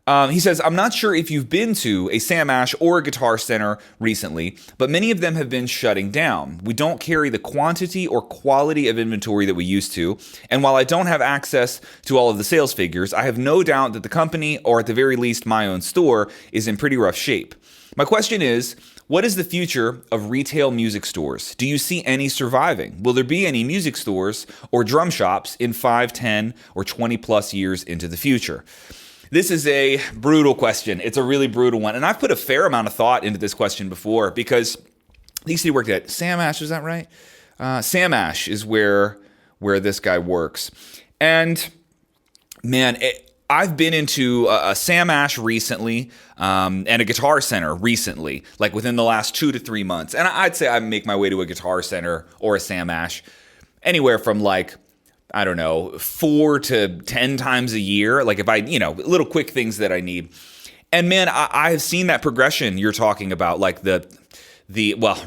He says, I'm not sure if you've been to a Sam Ash or a Guitar Center recently, but many of them have been shutting down. We don't carry the quantity or quality of inventory that we used to. And while I don't have access to all of the sales figures, I have no doubt that the company, or at the very least my own store, is in pretty rough shape. My question is, what is the future of retail music stores? Do you see any surviving? Will there be any music stores or drum shops in 5, 10, or 20 plus years into the future? This is a brutal question. It's a really brutal one. And I've put a fair amount of thought into this question before because he said he worked at Sam Ash, is that right? Sam Ash is where this guy works. And man, I've been into a Sam Ash recently and a Guitar Center recently, like within the last 2 to 3 months. And I'd say I make my way to a Guitar Center or a Sam Ash anywhere from like, I don't know, 4 to 10 times a year. Like if I, little quick things that I need. And man, I have seen that progression you're talking about, like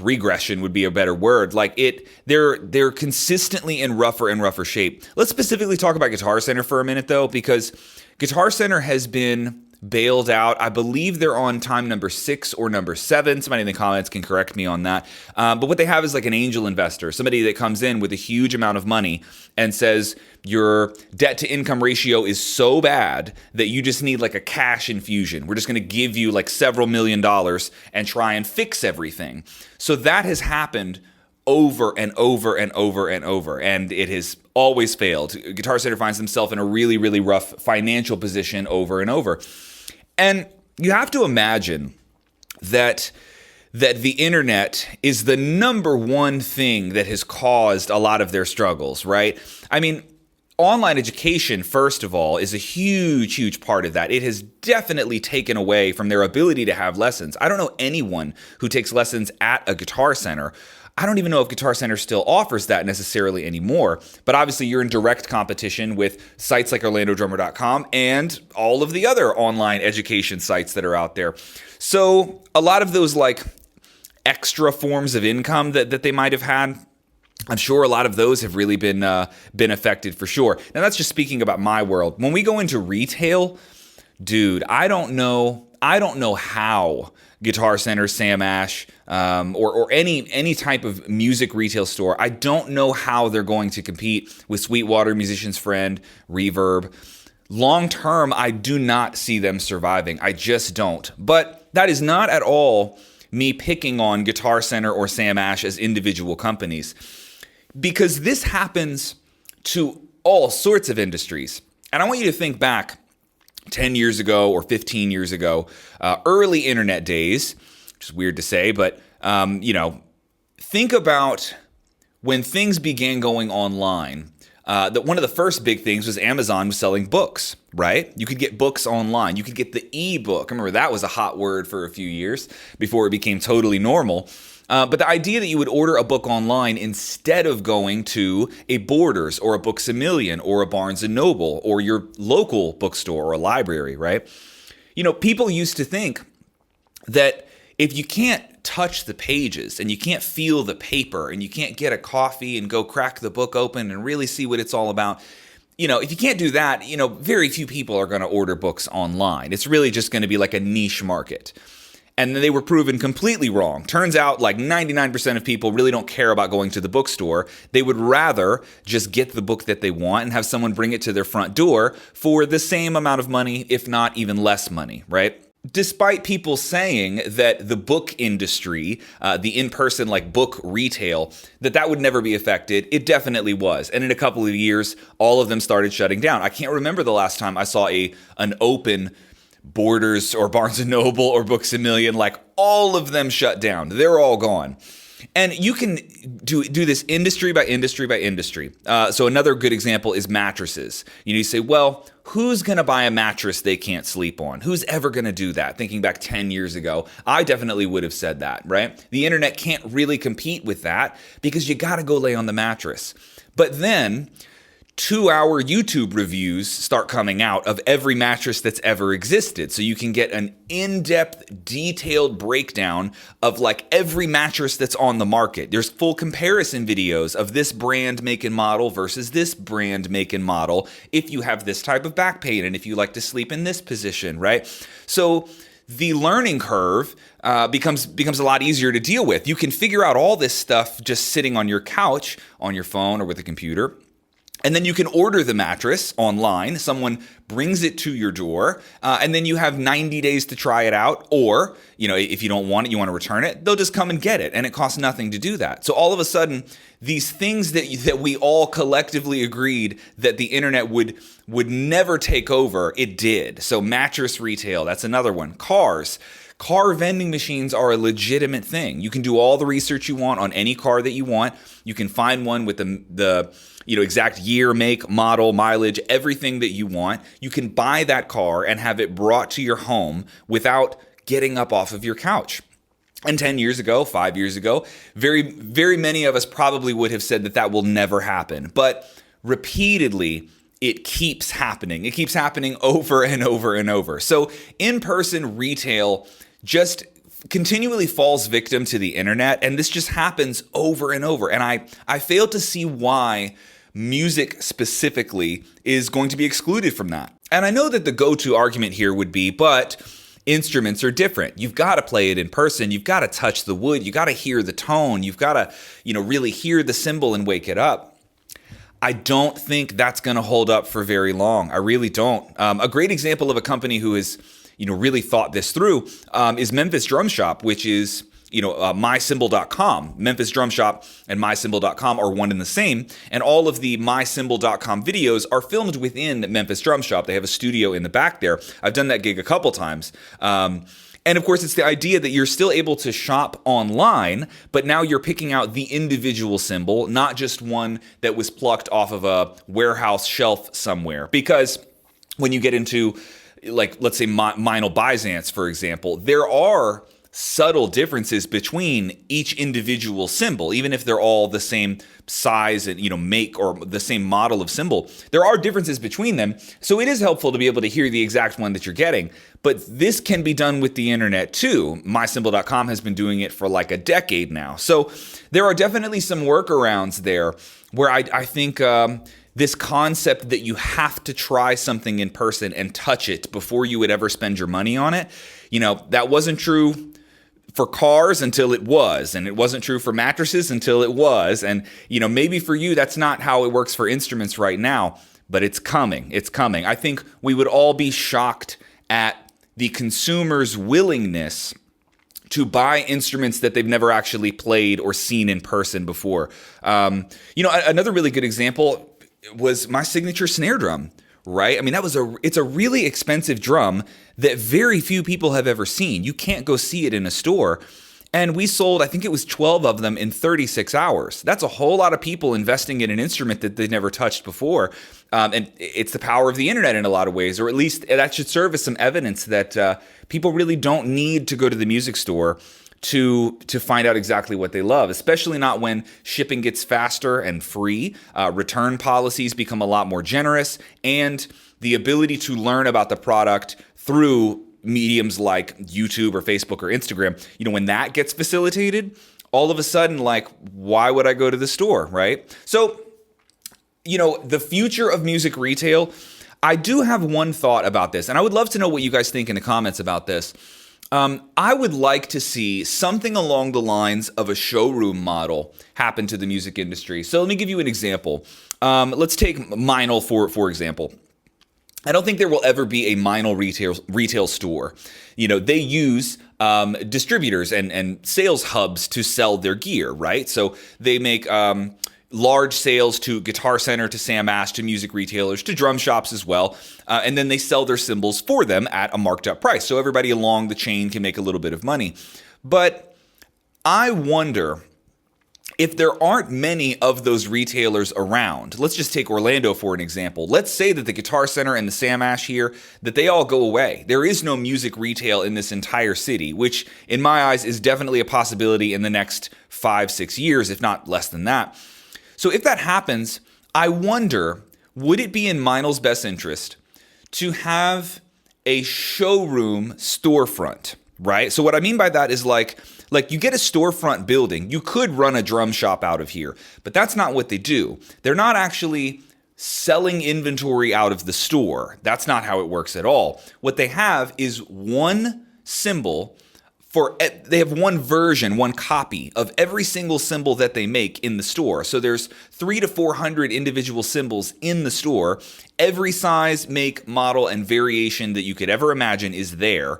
regression would be a better word. Like they're consistently in rougher and rougher shape. Let's specifically talk about Guitar Center for a minute though, because Guitar Center has been bailed out. I believe they're on time number 6 or number 7. Somebody in the comments can correct me on that. But what they have is like an angel investor, somebody that comes in with a huge amount of money and says your debt to income ratio is so bad that you just need like a cash infusion. We're just going to give you like several $1,000,000 and try and fix everything. So that has happened over and over and over and over, and it has always failed. Guitar Center finds themselves in a really, really rough financial position over and over. And you have to imagine that the internet is the number one thing that has caused a lot of their struggles, right? I mean, online education, first of all, is a huge, huge part of that. It has definitely taken away from their ability to have lessons. I don't know anyone who takes lessons at a Guitar Center. I don't even know if Guitar Center still offers that necessarily anymore, but obviously you're in direct competition with sites like OrlandoDrummer.com and all of the other online education sites that are out there. So a lot of those like extra forms of income that they might have had, I'm sure a lot of those have really been affected for sure. Now that's just speaking about my world. When we go into retail, dude, I don't know how Guitar Center, Sam Ash, or any type of music retail store, I don't know how they're going to compete with Sweetwater, Musician's Friend, Reverb. Long term, I do not see them surviving. I just don't. But that is not at all me picking on Guitar Center or Sam Ash as individual companies, because this happens to all sorts of industries. And I want you to think back 10 years ago or 15 years ago, early internet days, which is weird to say, but, think about when things began going online. That one of the first big things was Amazon was selling books, right? You could get books online. You could get the ebook. I remember that was a hot word for a few years before it became totally normal. But the idea that you would order a book online instead of going to a Borders or a Books A Million or a Barnes & Noble or your local bookstore or a library, right? People used to think that if you can't touch the pages and you can't feel the paper and you can't get a coffee and go crack the book open and really see what it's all about, if you can't do that, very few people are going to order books online. It's really just going to be like a niche market. And they were proven completely wrong. Turns out like 99% of people really don't care about going to the bookstore. They would rather just get the book that they want and have someone bring it to their front door for the same amount of money, if not even less money, right? Despite people saying that the book industry, the in-person like book retail, that would never be affected, it definitely was. And in a couple of years, all of them started shutting down. I can't remember the last time I saw an open Borders or Barnes & Noble or Books A Million. Like all of them shut down. They're all gone. And you can do this industry by industry by industry. So another good example is mattresses. You say, well, who's going to buy a mattress they can't sleep on? Who's ever going to do that? Thinking back 10 years ago, I definitely would have said that, right? The internet can't really compete with that because you got to go lay on the mattress. But then 2-hour YouTube reviews start coming out of every mattress that's ever existed. So you can get an in-depth, detailed breakdown of like every mattress that's on the market. There's full comparison videos of this brand, make, and model versus this brand, make, and model if you have this type of back pain and if you like to sleep in this position, right? So the learning curve becomes a lot easier to deal with. You can figure out all this stuff just sitting on your couch, on your phone, or with a computer. And then you can order the mattress online. Someone brings it to your door, and then you have 90 days to try it out. Or, if you don't want it, you want to return it, they'll just come and get it, and it costs nothing to do that. So all of a sudden, these things that we all collectively agreed that the internet would never take over, it did. So mattress retail, that's another one. Car vending machines are a legitimate thing. You can do all the research you want on any car that you want. You can find one with the exact year, make, model, mileage, everything that you want. You can buy that car and have it brought to your home without getting up off of your couch. And 10 years ago, 5 years ago, very, very many of us probably would have said that will never happen. But repeatedly, it keeps happening. It keeps happening over and over and over. So in-person retail just continually falls victim to the internet, and this just happens over and over. And I fail to see why music specifically is going to be excluded from that. And I know that the go-to argument here would be, but instruments are different. You've got to play it in person. You've got to touch the wood. You got to hear the tone. You've got to, really hear the cymbal and wake it up. I don't think that's going to hold up for very long. I really don't. A great example of a company who has, really thought this through is Memphis Drum Shop, which is, mycymbal.com. Memphis Drum Shop and mycymbal.com are one and the same. And all of the mycymbal.com videos are filmed within Memphis Drum Shop. They have a studio in the back there. I've done that gig a couple times. And of course, it's the idea that you're still able to shop online, but now you're picking out the individual cymbal, not just one that was plucked off of a warehouse shelf somewhere. Because when you get into, like, let's say Meinl Byzance, for example, there are subtle differences between each individual cymbal, even if they're all the same size and make or the same model of cymbal. There are differences between them, so it is helpful to be able to hear the exact one that you're getting. But this can be done with the internet too. MyCymbal.com has been doing it for like a decade now. So there are definitely some workarounds there where I think this concept that you have to try something in person and touch it before you would ever spend your money on it, that wasn't true for cars until it was, and it wasn't true for mattresses until it was. And, maybe for you, that's not how it works for instruments right now, but it's coming. It's coming. I think we would all be shocked at the consumer's willingness to buy instruments that they've never actually played or seen in person before. Another really good example was my signature snare drum, right? I mean, it's a really expensive drum that very few people have ever seen. You can't go see it in a store. And we sold, I think it was 12 of them in 36 hours. That's a whole lot of people investing in an instrument that they've never touched before. And it's the power of the internet in a lot of ways, or at least that should serve as some evidence that people really don't need to go to the music store to find out exactly what they love, especially not when shipping gets faster and free, return policies become a lot more generous, and the ability to learn about the product through mediums like YouTube or Facebook or Instagram, when that gets facilitated, all of a sudden, like, why would I go to the store, right? So, the future of music retail, I do have one thought about this, and I would love to know what you guys think in the comments about this. I would like to see something along the lines of a showroom model happen to the music industry. So let me give you an example. Let's take Meinl for example. I don't think there will ever be a Meinl retail store. They use distributors and sales hubs to sell their gear, right? So they make large sales to Guitar Center, to Sam Ash, to music retailers, to drum shops as well. And then they sell their cymbals for them at a marked up price. So everybody along the chain can make a little bit of money. But I wonder if there aren't many of those retailers around. Let's just take Orlando for an example. Let's say that the Guitar Center and the Sam Ash here, that they all go away. There is no music retail in this entire city, which in my eyes is definitely a possibility in the next 5-6 years, if not less than that. So if that happens, I wonder would it be in Meinl's best interest to have a showroom storefront, right? So what I mean by that is like you get a storefront building. You could run a drum shop out of here, but that's not what they do. They're not actually selling inventory out of the store. That's not how it works at all. What they have is one cymbal they have one version, one copy of every single cymbal that they make in the store. So there's 300 to 400 individual cymbals in the store. Every size, make, model, and variation that you could ever imagine is there.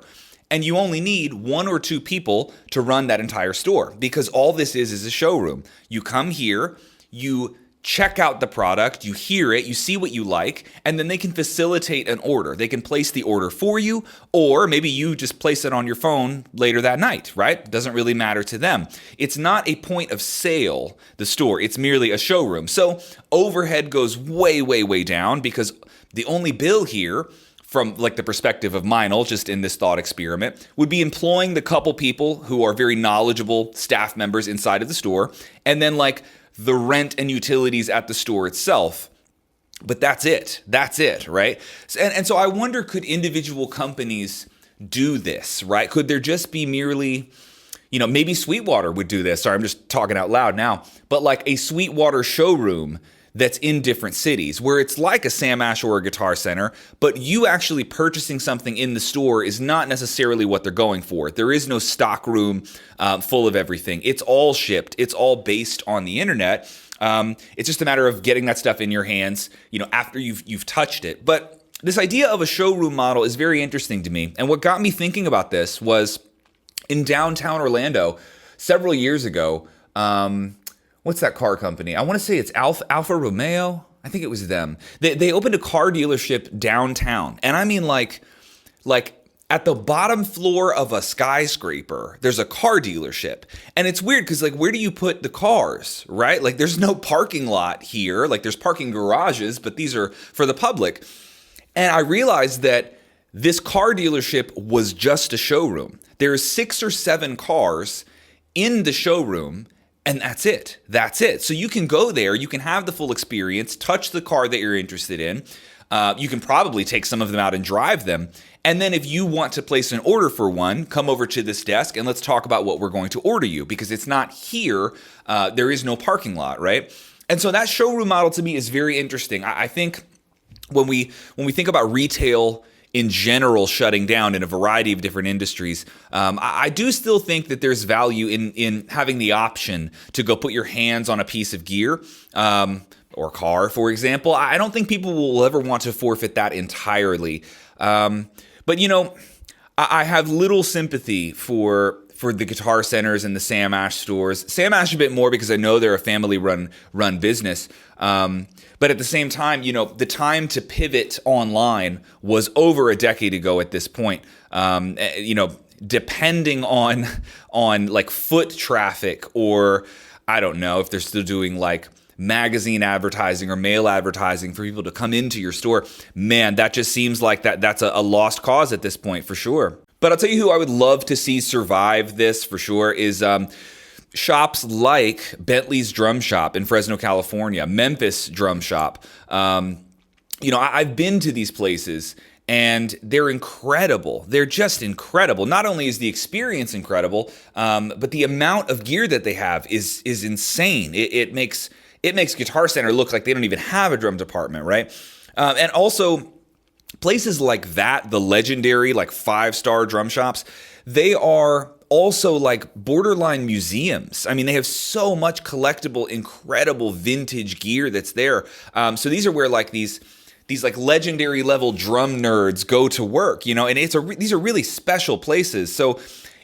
And you only need 1 or 2 people to run that entire store, because all this is a showroom. You come here, you check out the product, you hear it, you see what you like, and then they can facilitate an order. They can place the order for you, or maybe you just place it on your phone later that night, right? Doesn't really matter to them. It's not a point of sale, the store. It's merely a showroom. So overhead goes way, way, way down, because the only bill here, from like the perspective of Meinl, just in this thought experiment, would be employing the couple people who are very knowledgeable staff members inside of the store, and then like the rent and utilities at the store itself. But that's it, right? And so I wonder, could individual companies do this, right? Could there just be merely, maybe Sweetwater would do this. Sorry, I'm just talking out loud now. But like a Sweetwater showroom that's in different cities, where it's like a Sam Ash or a Guitar Center, but you actually purchasing something in the store is not necessarily what they're going for. There is no stock room full of everything. It's all shipped. It's all based on the internet. It's just a matter of getting that stuff in your hands, after you've touched it. But this idea of a showroom model is very interesting to me. And what got me thinking about this was in downtown Orlando several years ago. What's that car company? I want to say it's Alfa Romeo. I think it was them. They opened a car dealership downtown. And I mean like at the bottom floor of a skyscraper, there's a car dealership. And it's weird because like, where do you put the cars, right? Like there's no parking lot here. Like there's parking garages, but these are for the public. And I realized that this car dealership was just a showroom. There's 6 or 7 cars in the showroom, and that's it. So you can go there, you can have the full experience, touch the car that you're interested in. You can probably take some of them out and drive them. And then if you want to place an order for one, come over to this desk and let's talk about what we're going to order you, because it's not here. There is no parking lot, right? And so that showroom model to me is very interesting. I think when we think about retail in general shutting down in a variety of different industries, I do still think that there's value in having the option to go put your hands on a piece of gear or car, for example. I don't think people will ever want to forfeit that entirely. But I have little sympathy for the Guitar Centers and the Sam Ash stores. Sam Ash a bit more because I know they're a family-run business. But at the same time, the time to pivot online was over a decade ago at this point. Depending on like foot traffic, or I don't know if they're still doing like magazine advertising or mail advertising for people to come into your store. Man, that just seems like that's a lost cause at this point for sure. But I'll tell you who I would love to see survive this for sure is shops like Bentley's Drum Shop in Fresno, California, Memphis Drum Shop. I've been to these places and they're incredible. They're just incredible. Not only is the experience incredible, but the amount of gear that they have is insane. It makes Guitar Center look like they don't even have a drum department, right? And also places like that, the legendary like 5-star drum shops, they are also like borderline museums. I mean, they have so much collectible, incredible vintage gear that's there. So these are where like these like legendary level drum nerds go to work, and these are really special places. So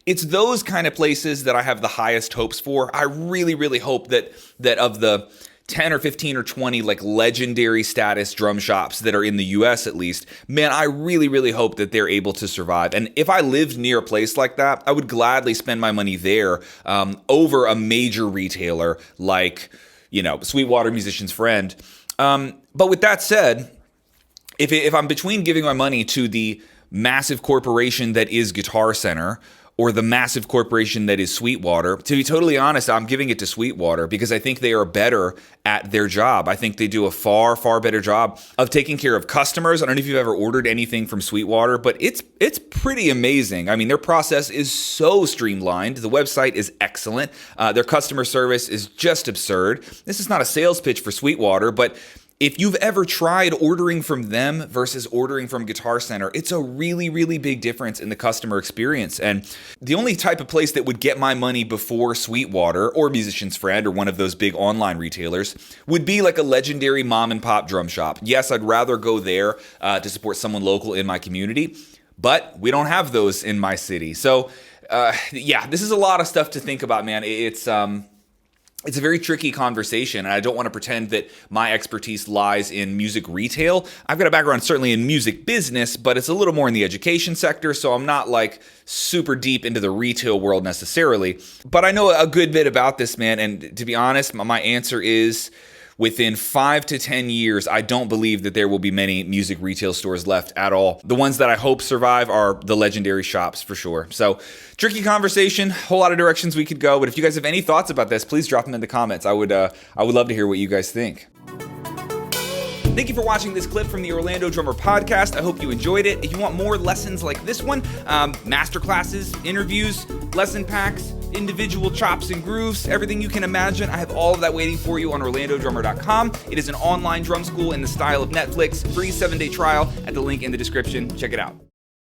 it's those kind of places that I have the highest hopes for. I really, really hope that of the 10 or 15 or 20 like legendary status drum shops that are in the US at least, man, I really, really hope that they're able to survive. And if I lived near a place like that, I would gladly spend my money there over a major retailer like, Sweetwater Musician's Friend. But with that said, if I'm between giving my money to the massive corporation that is Guitar Center or the massive corporation that is Sweetwater. To be totally honest, I'm giving it to Sweetwater because I think they are better at their job. I think they do a far, far better job of taking care of customers. I don't know if you've ever ordered anything from Sweetwater, but it's pretty amazing. I mean, their process is so streamlined. The website is excellent. Their customer service is just absurd. This is not a sales pitch for Sweetwater, but if you've ever tried ordering from them versus ordering from Guitar Center, it's a really, really big difference in the customer experience. And the only type of place that would get my money before Sweetwater or Musician's Friend or one of those big online retailers would be like a legendary mom and pop drum shop. Yes, I'd rather go there to support someone local in my community, but we don't have those in my city. So yeah, this is a lot of stuff to think about, man. It's a very tricky conversation, and I don't want to pretend that my expertise lies in music retail. I've got a background certainly in music business, but it's a little more in the education sector, so I'm not like super deep into the retail world necessarily. But I know a good bit about this, man, and to be honest, my answer is within 5 to 10 years, I don't believe that there will be many music retail stores left at all. The ones that I hope survive are the legendary shops for sure. So tricky conversation, whole lot of directions we could go. But if you guys have any thoughts about this, please drop them in the comments. I would love to hear what you guys think. Thank you for watching this clip from the Orlando Drummer podcast. I hope you enjoyed it. If you want more lessons like this one, masterclasses, interviews, lesson packs, individual chops and grooves, everything you can imagine, I have all of that waiting for you on OrlandoDrummer.com. It is an online drum school in the style of Netflix. Free 7-day trial at the link in the description. Check it out.